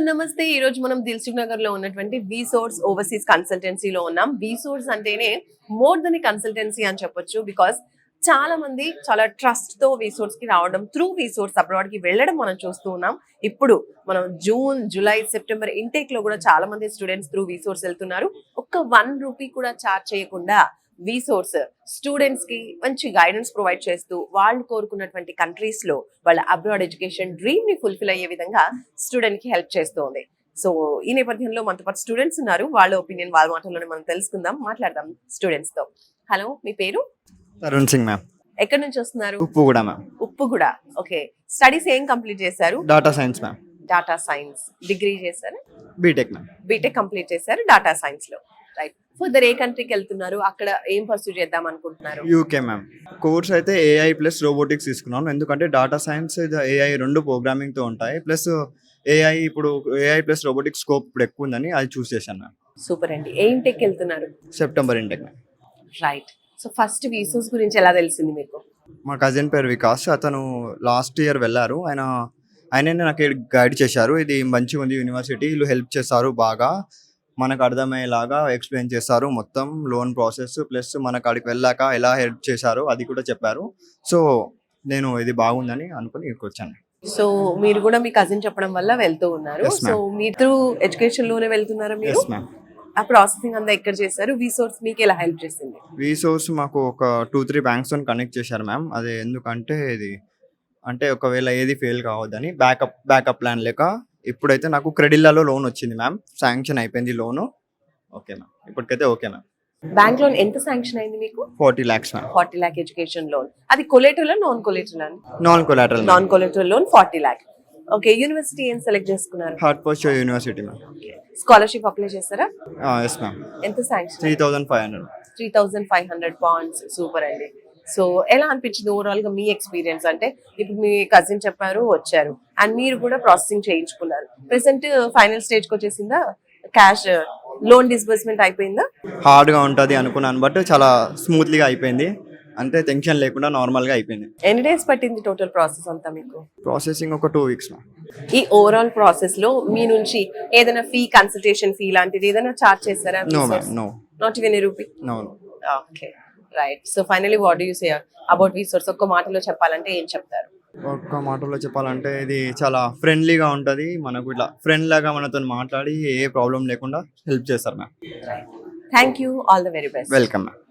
నమస్తే. ఈ రోజు మనం దిల్సుఖ్ నగర్ లో ఉన్నటువంటి విసోర్స్ ఓవర్సీస్ కన్సల్టెన్సీలో ఉన్నాం. విసోర్స్ అంటేనే మోర్ దెన్ కన్సల్టెన్సీ అని చెప్పొచ్చు. బికాస్ చాలా మంది చాలా ట్రస్ట్ తో విసోర్స్ కి రావడం, త్రూ విసోర్స్ అబ్రాడ్ కి వెళ్ళడం మనం చూస్తూ ఉన్నాం. ఇప్పుడు మనం జూన్, జూలై, సెప్టెంబర్ ఇంటేక్ లో కూడా చాలా మంది స్టూడెంట్స్ త్రూ విసోర్స్ వెళ్తున్నారు. ఒక్క ₹1 కూడా చార్జ్ చేయకుండా విసోర్స్ స్టూడెంట్స్ కి మంచి గైడెన్స్ ప్రొవైడ్ చేస్తూ వాళ్ళు కోరుకున్నటువంటి కంట్రీస్ లో వాళ్ళ అబ్రాడ్ ఎడ్యుకేషన్ డ్రీమ్ ని ఫుల్ఫిల్ అయ్యే విధంగా స్టూడెంట్ కి హెల్ప్ చేస్తుంది. సో ఈ నేపథ్యంలో మనతో పాటు స్టూడెంట్స్ ఉన్నారు. వాళ్ళ ఒపీనియన్ వాళ్ళ మాటల్లోనే మనం తెలుసుకుందాం, మాట్లాడదాం స్టూడెంట్స్ తో. హలో, మీ పేరు? తరుణ్ సింగ్ మ్యామ్. ఎక్కడి నుంచి వస్తున్నారు? Uppuguda ma'am. Uppuguda. Okay. Studies ఏం కంప్లీట్ చేశారు? Data science ma'am. Data science degree చేశారు? B Tech ma'am. బీటెక్ కంప్లీట్ చేశారు డాటా సైన్స్ లో. రైట్. ఫర్దర్ ఏ కంట్రీకి వెళ్తున్నారు? అక్కడ ఏం పర్సూ చేద్దాం అనుకుంటున్నారు? UK ma'am. కోర్స్ అయితే AI ప్లస్ రోబోటిక్స్ తీసుకున్నాను. ఎందుకంటే డాటా సైన్స్ AI రెండు ప్రోగ్రామింగ్ తో ఉంటాయి. ప్లస్ AI ఇప్పుడు AI ప్లస్ రోబోటిక్స్ స్కోప్ ఇప్పుడు ఎక్కువ ఉందని అది చూస్ చేశాను మ్యామ్. సూపర్ అండి. ఏ ఇంటెక్ వెళ్తున్నారు? September intake ma'am. Right. So first విసోర్స్ గురించి ఎలా తెలిసింది మీకు? మా కజిన్ పేరు వికాస్, అతను లాస్ట్ ఇయర్ వెళ్ళారు. ఆయనే నాకు గైడ్ చేశారు. ఇది మంచిగా ఉంది యూనివర్సిటీ, వీళ్ళు హెల్ప్ చేస్తారు, బాగా మనకు అర్థమయ్యేలాగా ఎక్స్ప్లెయిన్ చేస్తారు మొత్తం లోన్ ప్రాసెస్, ప్లస్ మనకు అక్కడికి వెళ్ళాక ఎలా హెల్ప్ చేశారు అది కూడా చెప్పారు. సో నేను ఇది బాగుందని అనుకుని ఇక్కడికి వచ్చాను. సో మీరు కూడా మీ కజిన్ చెప్పడం వల్ల వెళ్తూ ఉన్నారు. Yes, ma'am. సో మీరు ఎడ్యుకేషన్ లోనే వెళ్తున్నారా మీరు? Yes ma'am. ఆ ప్రాసెసింగ్ అంతా ఎక్కడ చేశారు? విసోర్స్ మీకు ఎలా హెల్ప్ చేసింది? విసోర్స్ మాకు ఒక 2-3 బ్యాంక్స్ తో కనెక్ట్ చేశారు మ్యామ్. అది ఎందుకంటే ఇది అంటే ఒకవేళ ఏది ఫెయిల్ కావద్దని బ్యాకప్ ప్లాన్ లేక ఇప్పుడైతే నాకు క్రెడిల్లాలో లోన్ వచ్చింది మ్యామ్. శాంక్షన్ అయిపోయింది లోను. ఓకే మ్యామ్, ఇప్పటికైతే ఓకే మ్యామ్. బ్యాంక్ లోన్ ఎంత శాంక్షన్ అయింది మీకు? 40 lakhs ma'am. 40 lakh education loan. అది collateral non collateral? Non collateral. Non collateral loan 40 lakh. Okay. University ఏం సెలెక్ట్ చేసుకున్నారు? Hartford university ma'am. Scholarship apply చేస్తారా? Yes ma'am. ఎంత sanction? 3,500. 3,500 points. Super అండి. So ఎలా అనిపించింది ఓవరాల్ గా మీ ఎక్స్పీరియన్స్? అంటే ఇప్పుడు మీ కజిన్ చెప్పారు, వచ్చారు, అండ్ మీరు కూడా ప్రాసెసింగ్ చేయించుకున్నారు. ప్రెసెంట్ ఫైనల్ స్టేజ్ కి వచ్చేసిందా? క్యాష్ లోన్ డిస్బర్స్మెంట్ అయిపోయిందా? హార్డ్ గా ఉంటది అనుకున్నాను, బట్ చాలా స్మూత్లీగా అయిపోయింది. అంటే టెన్షన్ లేకుండా నార్మల్ గా అయిపోయింది. ఎన్ని డేస్ పట్టింది టోటల్ ప్రాసెస్ అంతా మీకు? ప్రాసెసింగ్ ఒక 2 weeks మ్యామ్. ఈ ఓవరాల్ ప్రాసెస్ లో మీ నుంచి ఏదైనా ఫీ, కన్సల్టేషన్ ఫీ లాంటిది ఏదైనా చార్జ్ చేస్తారా? No ma'am, no. Not even rupee? No. Okay. Right. So finally what do you say about విసోర్స్? ఒక్క మాటలో చెప్పాలంటే ఏం చెప్తారు? ఒక్క మాటలో చెప్పాలంటే ఇది చాలా ఫ్రెండ్లీగా ఉంటుంది. మనకు ఇట్లా ఫ్రెండ్ లాగా మనతో మాట్లాడి ఏ ప్రాబ్లం లేకుండా హెల్ప్ చేస్తారు ma'am. Thank you. All the very best. Welcome ma'am.